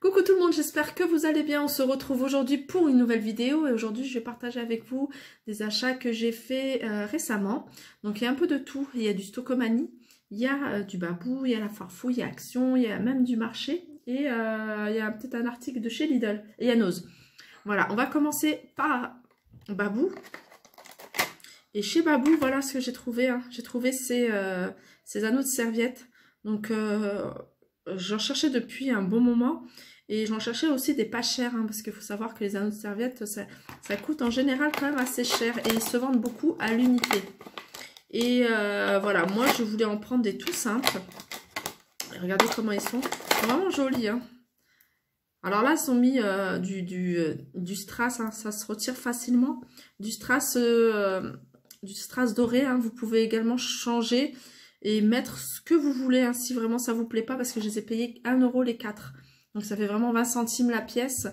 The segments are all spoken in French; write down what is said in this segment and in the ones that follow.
Coucou tout le monde, j'espère que vous allez bien. On se retrouve aujourd'hui pour une nouvelle vidéo et aujourd'hui je vais partager avec vous des achats que j'ai fait récemment. Donc il y a un peu de tout, il y a du Stocomanie, il y a du Babou, il y a la Farfou, il y a Action, il y a même du marché et il y a peut-être un article de chez Lidl et il y a Nose. Voilà, on va commencer par Babou. Et chez Babou, voilà ce que j'ai trouvé. Hein. J'ai trouvé ces anneaux de serviettes. Donc j'en cherchais depuis un bon moment. Et j'en cherchais aussi des pas chers, hein, parce qu'il faut savoir que les anneaux de serviette, ça coûte en général quand même assez cher. Et ils se vendent beaucoup à l'unité. Et voilà, moi je voulais en prendre des tout simples. Et regardez comment ils sont. Ils sont vraiment jolis. Hein. Alors là, ils ont mis du strass, hein, ça se retire facilement. Du strass doré. Hein, vous pouvez également changer et mettre ce que vous voulez, hein, si vraiment ça vous plaît pas, parce que je les ai payés 1 € les 4. Donc ça fait vraiment 20 centimes la pièce.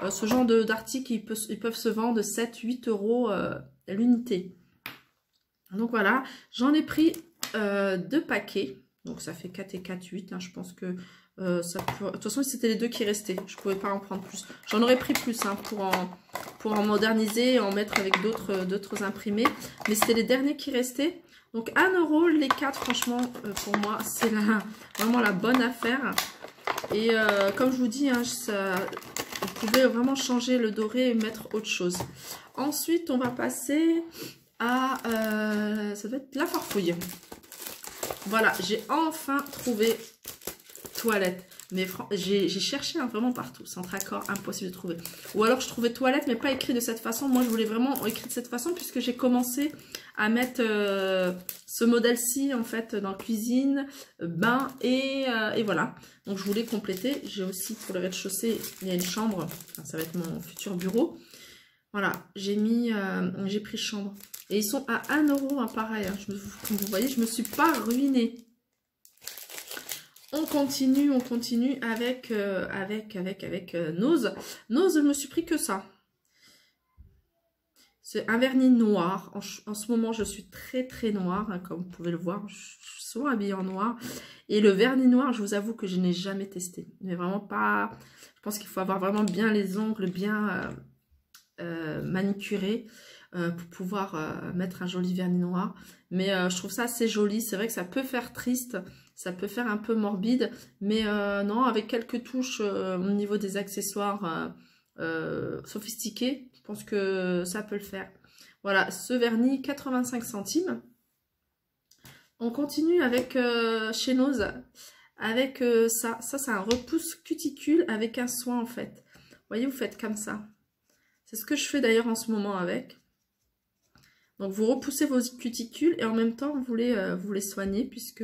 Ce genre d'articles, ils peuvent se vendre 7-8 € l'unité. Donc voilà, j'en ai pris 2 paquets. Donc ça fait 4 et 4, 8. Hein, je pense que ça peut... De toute façon, c'était les 2 qui restaient. Je ne pouvais pas en prendre plus. J'en aurais pris plus, hein, pour en moderniser et en mettre avec d'autres imprimés. Mais c'était les derniers qui restaient. Donc 1 € les 4, franchement, pour moi, c'est vraiment la bonne affaire. Et comme je vous dis, hein, vous pouvez vraiment changer le doré et mettre autre chose. Ensuite, on va passer à... ça doit être la farfouille. Voilà, j'ai enfin trouvé toilette. Mais j'ai cherché, hein, vraiment partout. Centre Accord, impossible de trouver. Ou alors je trouvais toilette, mais pas écrit de cette façon. Moi, je voulais vraiment écrit de cette façon, puisque j'ai commencé à mettre ce modèle-ci, en fait, dans la cuisine, bain, et voilà. Donc, je voulais compléter. J'ai aussi, pour le rez-de-chaussée, il y a une chambre. Enfin, ça va être mon futur bureau. Voilà, j'ai pris chambre. Et ils sont à 1 €, hein, pareil. Hein. Comme vous voyez, je ne me suis pas ruinée. On continue avec Nose. Nose, je me suis pris que ça. C'est un vernis noir. En ce moment, je suis très noire, hein, comme vous pouvez le voir. Je suis souvent habillée en noir. Et le vernis noir, je vous avoue que je n'ai jamais testé. Mais vraiment pas... Je pense qu'il faut avoir vraiment bien les ongles, bien manicurés, pour pouvoir mettre un joli vernis noir. Mais je trouve ça assez joli. C'est vrai que ça peut faire triste. Ça peut faire un peu morbide, mais non, avec quelques touches au niveau des accessoires sophistiqués, je pense que ça peut le faire. Voilà, ce vernis, 85 centimes. On continue avec chez Nose, avec ça. Ça, c'est un repousse cuticule avec un soin, en fait. Vous voyez, vous faites comme ça. C'est ce que je fais d'ailleurs en ce moment avec. Donc, vous repoussez vos cuticules et en même temps, vous les soignez, puisque...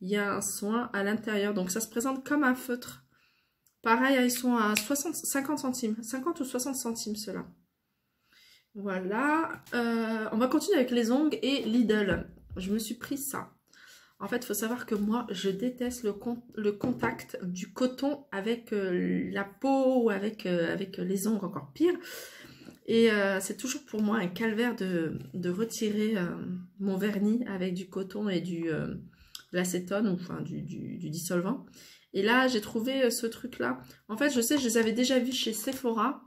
il y a un soin à l'intérieur. Donc, ça se présente comme un feutre. Pareil, ils sont à 50 centimes. 50 ou 60 centimes, ceux-là. Voilà. On va continuer avec les ongles et Lidl. Je me suis pris ça. En fait, il faut savoir que moi, je déteste le contact du coton avec la peau ou avec les ongles, encore pire. Et c'est toujours pour moi un calvaire de retirer mon vernis avec du coton et de l'acétone, ou enfin du dissolvant. Et là, j'ai trouvé ce truc-là. En fait, je sais, je les avais déjà vus chez Sephora,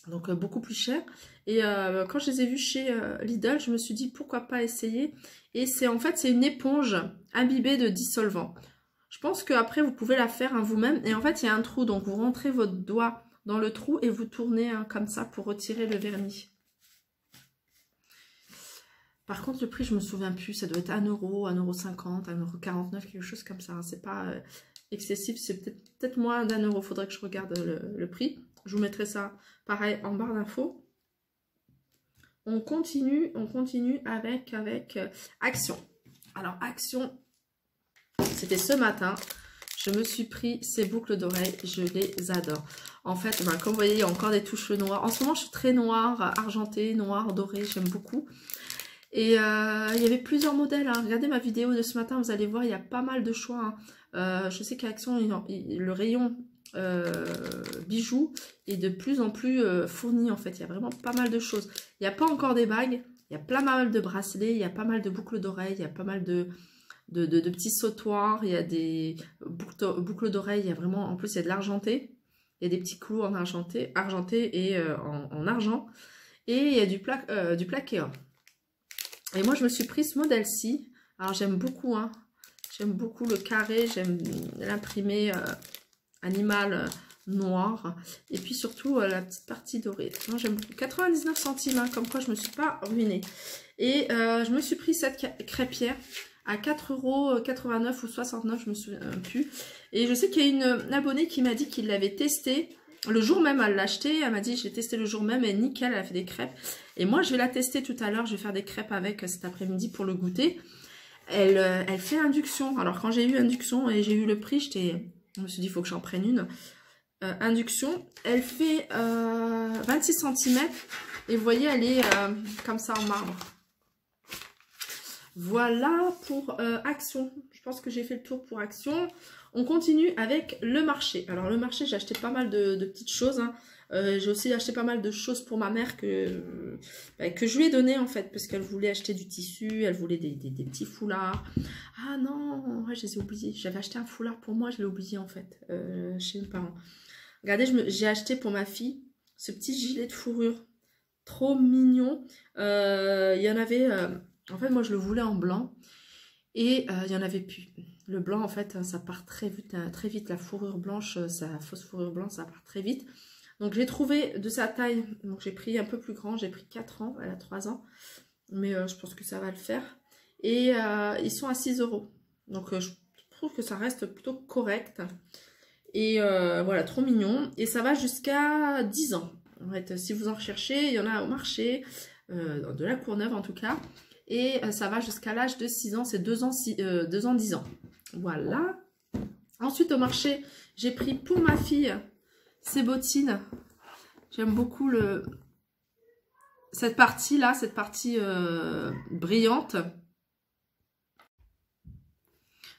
donc beaucoup plus cher. Et quand je les ai vus chez Lidl, je me suis dit, pourquoi pas essayer. Et en fait, c'est une éponge imbibée de dissolvant. Je pense qu'après, vous pouvez la faire, hein, vous-même. Et en fait, il y a un trou, donc vous rentrez votre doigt dans le trou et vous tournez, hein, comme ça pour retirer le vernis. Par contre, le prix, je me souviens plus. Ça doit être 1 €, 1,50 €, 1,49 €, quelque chose comme ça. Hein. C'est pas excessif. C'est peut-être moins d'1 €. Faudrait que je regarde le prix. Je vous mettrai ça, pareil, en barre d'infos. On continue avec Action. Alors, Action, c'était ce matin. Je me suis pris ces boucles d'oreilles. Je les adore. En fait, ben, comme vous voyez, il y a encore des touches noires. En ce moment, je suis très noire, argentée, noire, dorée. J'aime beaucoup. Et il y avait plusieurs modèles. Hein. Regardez ma vidéo de ce matin, vous allez voir, il y a pas mal de choix. Hein. Je sais qu'à Action, le rayon bijoux est de plus en plus fourni, en fait. Il y a vraiment pas mal de choses. Il n'y a pas encore des bagues, il y a pas mal de bracelets, il y a pas mal de boucles d'oreilles, il y a pas mal de de petits sautoirs, il y a des boucles d'oreilles, il y a vraiment, en plus il y a de l'argenté, il y a des petits clous en argenté et en argent, et il y a du plaqué or. Et moi je me suis pris ce modèle-ci, alors j'aime beaucoup, hein, j'aime beaucoup le carré, j'aime l'imprimé animal noir, et puis surtout la petite partie dorée. Moi j'aime beaucoup, 99 centimes, hein, comme quoi je me suis pas ruinée. Et je me suis pris cette crêpière à 4,89 € ou 69, je me souviens plus. Et je sais qu'il y a une abonnée qui m'a dit qu'il l'avait testé. Le jour même, elle l'a acheté. Elle m'a dit, j'ai testé le jour même et nickel, elle a fait des crêpes. Et moi, je vais la tester tout à l'heure. Je vais faire des crêpes avec cet après-midi pour le goûter. Elle fait induction. Alors, quand j'ai eu induction et j'ai eu le prix, je me suis dit, il faut que j'en prenne une. Induction, elle fait 26 cm. Et vous voyez, elle est comme ça en marbre. Voilà pour Action. Je pense que j'ai fait le tour pour Action. On continue avec le marché. Alors le marché, j'ai acheté pas mal de petites choses. Hein. J'ai aussi acheté pas mal de choses pour ma mère que je lui ai donné en fait. Parce qu'elle voulait acheter du tissu, elle voulait des petits foulards. Ah non, ouais, je les ai oubliés. J'avais acheté un foulard pour moi, je l'ai oublié en fait. Chez mes parents. Regardez, j'ai acheté pour ma fille ce petit gilet de fourrure. Trop mignon. Il y en avait... en fait, moi, je le voulais en blanc. Et il n'y en avait plus. Le blanc, en fait, ça part très vite. La fourrure blanche, sa fausse fourrure blanche, ça part très vite. Donc, j'ai trouvé de sa taille. Donc, j'ai pris un peu plus grand. J'ai pris 4 ans. Elle a 3 ans. Mais je pense que ça va le faire. Et ils sont à 6 €. Donc, je trouve que ça reste plutôt correct. Et voilà, trop mignon. Et ça va jusqu'à 10 ans. En fait, si vous en recherchez, il y en a au marché. De la Courneuve, en tout cas. Et ça va jusqu'à l'âge de 6 ans, c'est 2 ans, 10 ans. Voilà. Ensuite, au marché, j'ai pris pour ma fille ces bottines. J'aime beaucoup cette partie-là, cette partie brillante.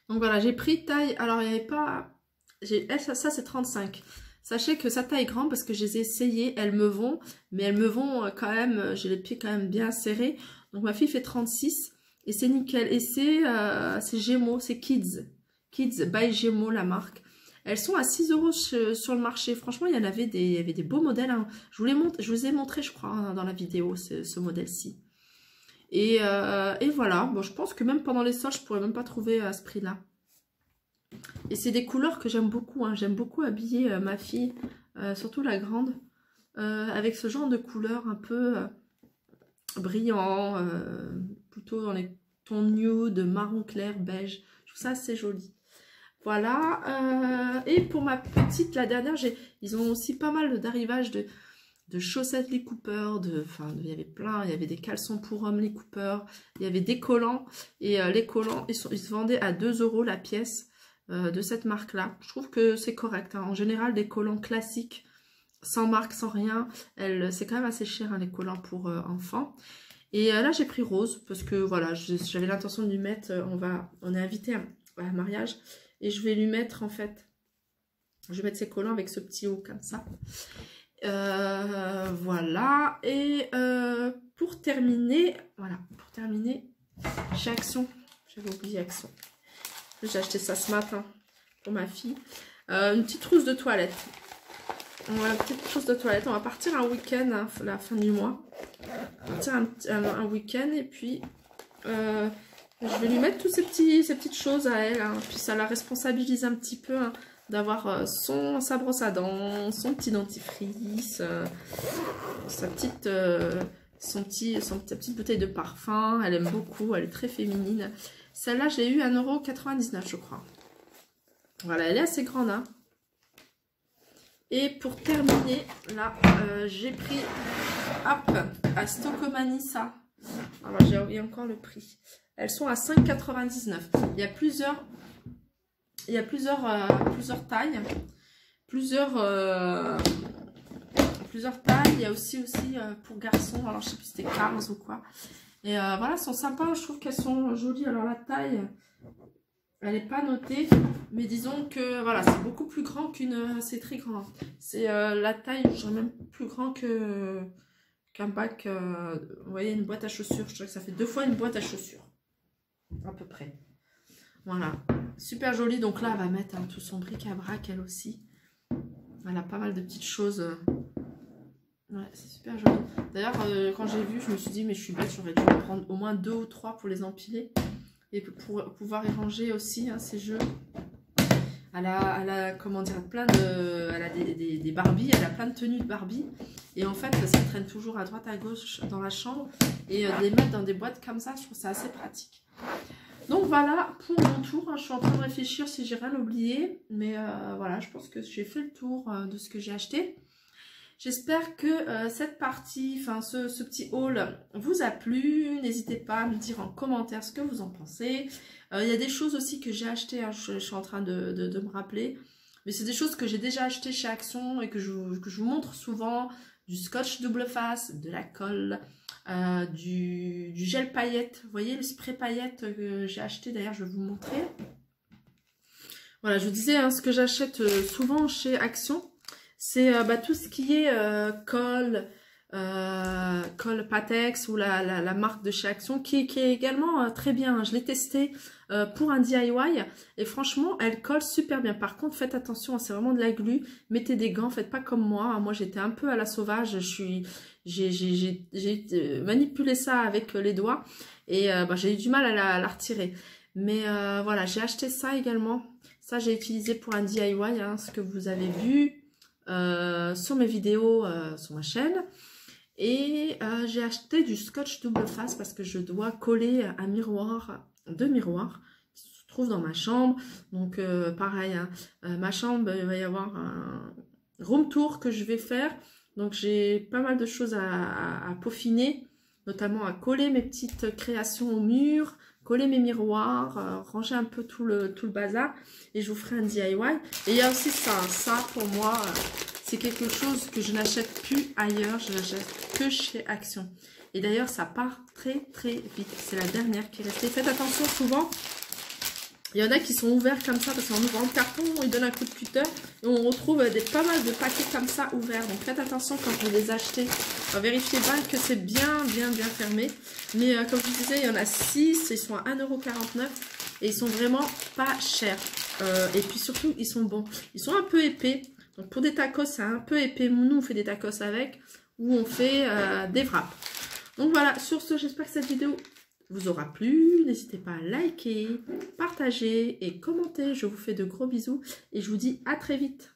Donc voilà, j'ai pris taille. Alors, il n'y avait pas... Ça c'est 35. Sachez que sa taille est grande parce que je les ai essayées. Elles me vont, mais elles me vont quand même... J'ai les pieds quand même bien serrés. Donc ma fille fait 36 et c'est nickel. Et c'est Gémeaux, c'est Kids. Kids by Gémeaux, la marque. Elles sont à 6 € sur le marché. Franchement, il y avait des beaux modèles. Hein. Je vous ai montré, je crois, hein, dans la vidéo, ce modèle-ci. Et voilà. Bon, je pense que même pendant les soldes, je pourrais même pas trouver à ce prix-là. Et c'est des couleurs que j'aime beaucoup. Hein. J'aime beaucoup habiller ma fille, surtout la grande, avec ce genre de couleurs un peu... brillant, plutôt dans les tons nude, marron clair, beige. Je trouve ça assez joli. Voilà. Et pour ma petite, la dernière, ils ont aussi pas mal d'arrivages de chaussettes Lee Cooper. Il y avait plein. Il y avait des caleçons pour hommes Lee Cooper. Il y avait des collants. Et les collants, ils se vendaient à 2 € la pièce de cette marque-là. Je trouve que c'est correct. Hein. En général, des collants classiques, sans marque, sans rien. C'est quand même assez cher, hein, les collants pour enfants. Et là, j'ai pris rose parce que voilà, j'avais l'intention de lui mettre, on est invité à un mariage. Et je vais lui mettre en fait, je vais mettre ses collants avec ce petit haut comme ça. Voilà. Et pour terminer, chez Action. J'avais oublié Action. J'ai acheté ça ce matin pour ma fille. Une petite trousse de toilette. Voilà, petite trousse de toilette. On va partir un week-end, hein, la fin du mois. Partir un week-end et puis je vais lui mettre toutes ces petites choses à elle. Hein. Puis ça la responsabilise un petit peu, hein, d'avoir sa brosse à dents, son petit dentifrice, sa petite bouteille de parfum. Elle aime beaucoup, elle est très féminine. Celle-là, j'ai eu 1,99 €, je crois. Voilà, elle est assez grande, hein. Et pour terminer, là, j'ai pris, hop, à Stocomanissa. Alors, j'ai oublié encore le prix. Elles sont à 5,99 €. Il y a plusieurs tailles. Plusieurs tailles. Il y a aussi pour garçons. Alors, je sais plus si c'était 15 ou quoi. Et voilà, elles sont sympas. Je trouve qu'elles sont jolies. Alors, la taille... Elle n'est pas notée, mais disons que voilà, c'est beaucoup plus grand qu'une... C'est très grand. C'est la taille, je dirais même plus grand qu'un bac. Vous voyez, une boîte à chaussures. Je dirais que ça fait 2 fois une boîte à chaussures. À peu près. Voilà, super joli. Donc là, elle va mettre tout son bric-à-brac, elle aussi. Elle a pas mal de petites choses. Ouais, c'est super joli. D'ailleurs, quand j'ai vu, je me suis dit, mais je suis bête, j'aurais dû en prendre au moins 2 ou 3 pour les empiler. Et pour pouvoir y ranger aussi, hein, ces jeux. Elle a, comment dire, plein de... Elle a des Barbies, elle a plein de tenues de Barbie. Et en fait, ça traîne toujours à droite, à gauche dans la chambre. Et de les mettre dans des boîtes comme ça, je trouve ça assez pratique. Donc voilà, pour mon tour, hein, je suis en train de réfléchir si j'ai rien oublié. Mais voilà, je pense que j'ai fait le tour de ce que j'ai acheté. J'espère que cette partie, enfin ce petit haul vous a plu. N'hésitez pas à me dire en commentaire ce que vous en pensez. Il y a des choses aussi que j'ai achetées, hein, je suis en train de me rappeler. Mais c'est des choses que j'ai déjà achetées chez Action et que je vous montre souvent. Du scotch double face, de la colle, du gel paillettes. Vous voyez le spray paillettes que j'ai acheté, d'ailleurs je vais vous montrer. Voilà, je vous disais, hein, ce que j'achète souvent chez Action. C'est tout ce qui est colle Patex ou la marque de chez Action qui est également très bien. Hein. Je l'ai testé pour un DIY et franchement, elle colle super bien. Par contre, faites attention, c'est vraiment de la glu. Mettez des gants, faites pas comme moi. Moi, j'étais un peu à la sauvage. J'ai manipulé ça avec les doigts et j'ai eu du mal à la retirer. Mais voilà, j'ai acheté ça également. Ça, j'ai utilisé pour un DIY, hein, ce que vous avez vu. Sur mes vidéos sur ma chaîne et j'ai acheté du scotch double face parce que je dois coller un miroir, 2 miroirs qui se trouvent dans ma chambre. Donc pareil, hein, ma chambre, il va y avoir un room tour que je vais faire, donc j'ai pas mal de choses à peaufiner, notamment à coller mes petites créations au mur, coller mes miroirs, ranger un peu tout le bazar et je vous ferai un DIY. Et il y a aussi ça pour moi, c'est quelque chose que je n'achète plus ailleurs, je n'achète que chez Action. Et d'ailleurs ça part très très vite, c'est la dernière qui est restée. Faites attention, souvent il y en a qui sont ouverts comme ça parce qu'en ouvrant le carton, ils donnent un coup de cutter et on retrouve pas mal de paquets comme ça ouverts. Donc faites attention quand vous les achetez. Vérifiez bien que c'est bien fermé. Mais comme je vous disais, il y en a 6, ils sont à 1,49 € et ils sont vraiment pas chers. Et puis surtout, ils sont bons. Ils sont un peu épais. Donc pour des tacos, c'est un peu épais. Nous, on fait des tacos avec ou on fait des wraps. Donc voilà, sur ce, j'espère que cette vidéo vous aura plu. N'hésitez pas à liker, partager et commenter. Je vous fais de gros bisous et je vous dis à très vite.